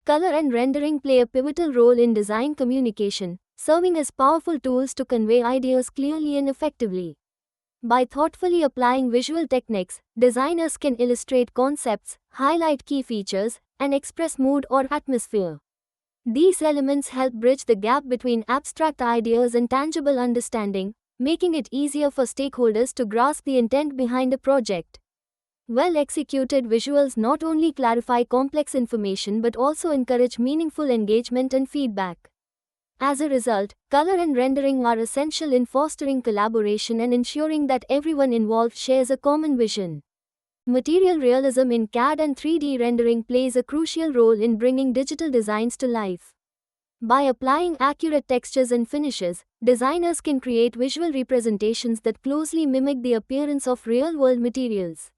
color and rendering play a pivotal role in design communication, serving as powerful tools to convey ideas clearly and effectively. By thoughtfully applying visual techniques, designers can illustrate concepts, highlight key features, and express mood or atmosphere. These elements help bridge the gap between abstract ideas and tangible understanding, making it easier for stakeholders to grasp the intent behind a project. Well-executed visuals not only clarify complex information but also encourage meaningful engagement and feedback. As a result, color and rendering are essential in fostering collaboration and ensuring that everyone involved shares a common vision. Material realism in CAD and 3D rendering plays a crucial role in bringing digital designs to life. By applying accurate textures and finishes, designers can create visual representations that closely mimic the appearance of real-world materials.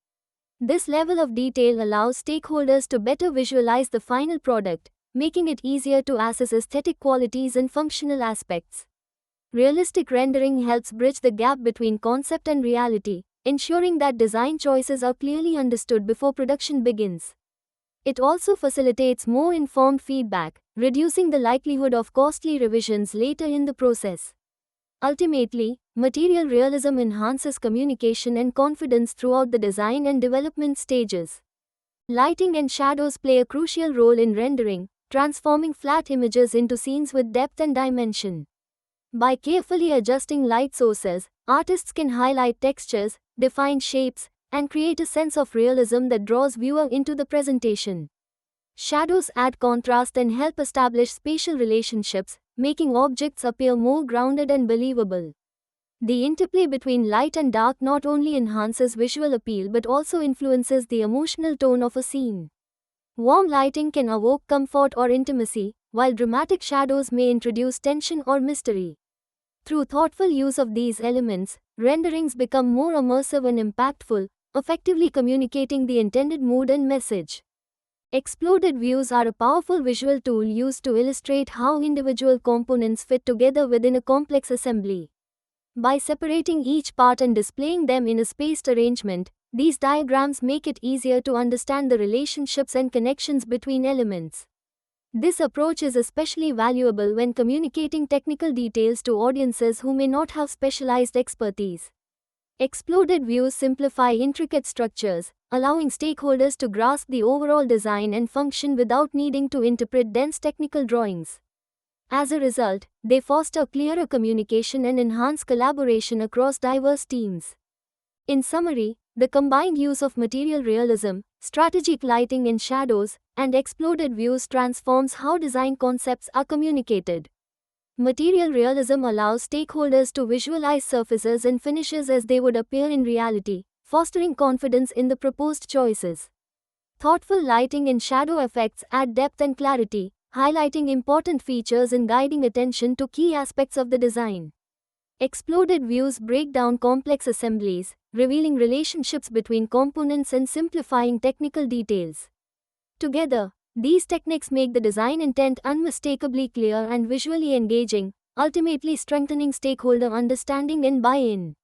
This level of detail allows stakeholders to better visualize the final product, making it easier to assess aesthetic qualities and functional aspects. Realistic rendering helps bridge the gap between concept and reality, ensuring that design choices are clearly understood before production begins. It also facilitates more informed feedback, reducing the likelihood of costly revisions later in the process. Ultimately, material realism enhances communication and confidence throughout the design and development stages. Lighting and shadows play a crucial role in rendering, transforming flat images into scenes with depth and dimension. By carefully adjusting light sources, artists can highlight textures, define shapes, and create a sense of realism that draws viewer into the presentation. Shadows add contrast and help establish spatial relationships, making objects appear more grounded and believable. The interplay between light and dark not only enhances visual appeal but also influences the emotional tone of a scene. Warm lighting can evoke comfort or intimacy, while dramatic shadows may introduce tension or mystery. Through thoughtful use of these elements, renderings become more immersive and impactful, effectively communicating the intended mood and message. Exploded views are a powerful visual tool used to illustrate how individual components fit together within a complex assembly. By separating each part and displaying them in a spaced arrangement, these diagrams make it easier to understand the relationships and connections between elements. This approach is especially valuable when communicating technical details to audiences who may not have specialized expertise. Exploded views simplify intricate structures, allowing stakeholders to grasp the overall design and function without needing to interpret dense technical drawings. As a result, they foster clearer communication and enhance collaboration across diverse teams. In summary, the combined use of material realism, strategic lighting and shadows, and exploded views transforms how design concepts are communicated. Material realism allows stakeholders to visualize surfaces and finishes as they would appear in reality, fostering confidence in the proposed choices. Thoughtful lighting and shadow effects add depth and clarity, highlighting important features and guiding attention to key aspects of the design. Exploded views break down complex assemblies, revealing relationships between components and simplifying technical details. Together, these techniques make the design intent unmistakably clear and visually engaging, ultimately strengthening stakeholder understanding and buy-in.